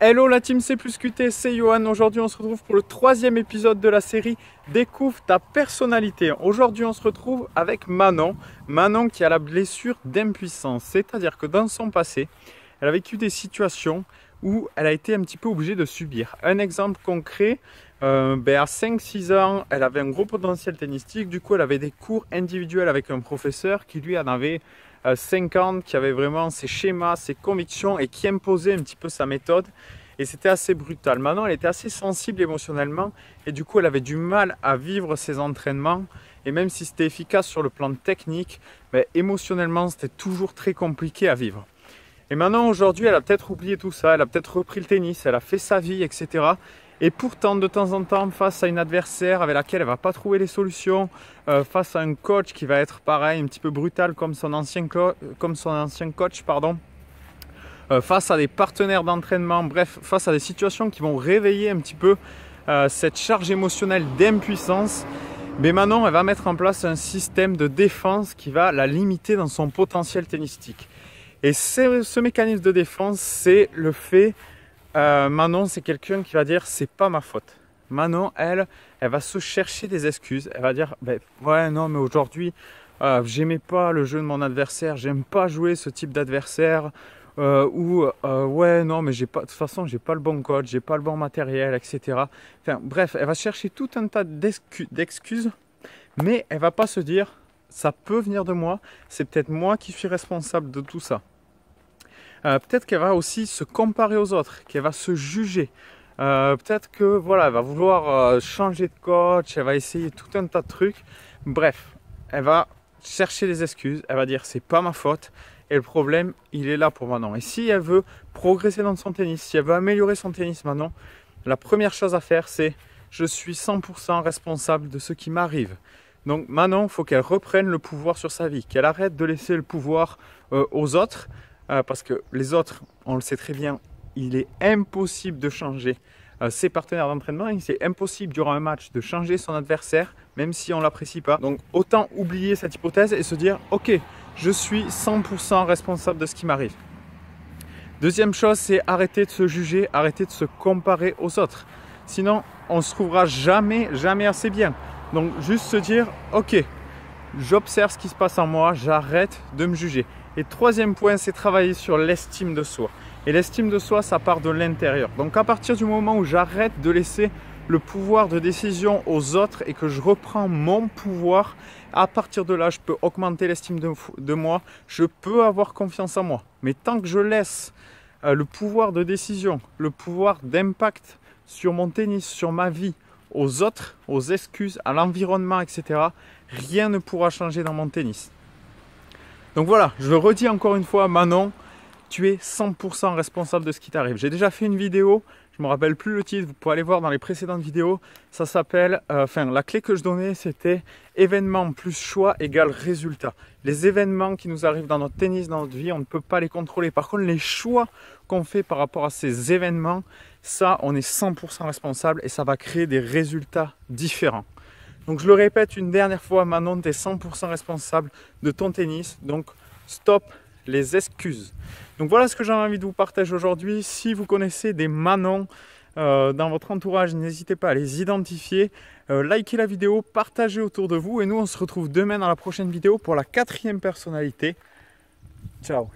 Hello la team C+QT, c'est Johan. Aujourd'hui on se retrouve pour le troisième épisode de la série Découvre ta personnalité. Aujourd'hui on se retrouve avec Manon. Manon qui a la blessure d'impuissance, c'est-à-dire que dans son passé, elle a vécu des situations où elle a été un petit peu obligée de subir. Un exemple concret, à 5-6 ans, elle avait un gros potentiel tennistique. Du coup elle avait des cours individuels avec un professeur qui lui en avait 50, qui avait vraiment ses schémas, ses convictions et qui imposait un petit peu sa méthode. Et c'était assez brutal. Maintenant, elle était assez sensible émotionnellement et du coup, elle avait du mal à vivre ses entraînements. Et même si c'était efficace sur le plan technique, émotionnellement, c'était toujours très compliqué à vivre. Et maintenant, aujourd'hui, elle a peut-être oublié tout ça. Elle a peut-être repris le tennis, elle a fait sa vie, etc. Et pourtant, de temps en temps, face à une adversaire avec laquelle elle ne va pas trouver les solutions, face à un coach qui va être pareil, un petit peu brutal comme son ancien coach, face à des partenaires d'entraînement, bref, face à des situations qui vont réveiller un petit peu cette charge émotionnelle d'impuissance, mais Manon, elle va mettre en place un système de défense qui va la limiter dans son potentiel tennistique. Et ce mécanisme de défense, c'est le fait... Manon, c'est quelqu'un qui va dire c'est pas ma faute. Manon, elle va se chercher des excuses. Elle va dire ouais, non, mais aujourd'hui, j'aimais pas le jeu de mon adversaire, j'aime pas jouer ce type d'adversaire. Ouais, non, mais de toute façon, j'ai pas le bon coach, j'ai pas le bon matériel, etc. Enfin, bref, elle va chercher tout un tas d'excuses, mais elle va pas se dire ça peut venir de moi, c'est peut-être moi qui suis responsable de tout ça. Peut-être qu'elle va aussi se comparer aux autres, qu'elle va se juger. Peut-être que voilà, elle va vouloir changer de coach, elle va essayer tout un tas de trucs. Bref, elle va chercher des excuses, elle va dire c'est pas ma faute. Et le problème, il est là pour Manon. Et si elle veut progresser dans son tennis, si elle veut améliorer son tennis Manon, la première chose à faire, c'est je suis 100% responsable de ce qui m'arrive. Donc Manon, il faut qu'elle reprenne le pouvoir sur sa vie, qu'elle arrête de laisser le pouvoir aux autres. Parce que les autres, on le sait très bien, il est impossible de changer ses partenaires d'entraînement. C'est impossible durant un match de changer son adversaire, même si on ne l'apprécie pas. Donc autant oublier cette hypothèse et se dire ok, je suis 100% responsable de ce qui m'arrive. Deuxième chose, c'est arrêter de se juger, arrêter de se comparer aux autres. Sinon, on ne se trouvera jamais assez bien. Donc juste se dire ok, j'observe ce qui se passe en moi, j'arrête de me juger. Et troisième point, c'est travailler sur l'estime de soi. Et l'estime de soi, ça part de l'intérieur. Donc à partir du moment où j'arrête de laisser le pouvoir de décision aux autres et que je reprends mon pouvoir, à partir de là, je peux augmenter l'estime de moi, je peux avoir confiance en moi. Mais tant que je laisse le pouvoir de décision, le pouvoir d'impact sur mon tennis, sur ma vie, aux autres, aux excuses, à l'environnement, etc., rien ne pourra changer dans mon tennis. Donc voilà, je le redis encore une fois, Manon, tu es 100% responsable de ce qui t'arrive. J'ai déjà fait une vidéo, je ne me rappelle plus le titre, vous pouvez aller voir dans les précédentes vidéos. Ça s'appelle, la clé que je donnais, c'était événement plus choix égale résultat. Les événements qui nous arrivent dans notre tennis, dans notre vie, on ne peut pas les contrôler. Par contre, les choix qu'on fait par rapport à ces événements, ça, on est 100% responsable et ça va créer des résultats différents. Donc je le répète une dernière fois, Manon, tu es 100% responsable de ton tennis. Donc stop les excuses. Donc voilà ce que j'avais envie de vous partager aujourd'hui. Si vous connaissez des Manon dans votre entourage, n'hésitez pas à les identifier. Likez la vidéo, partagez autour de vous. Et nous, on se retrouve demain dans la prochaine vidéo pour la 4e personnalité. Ciao.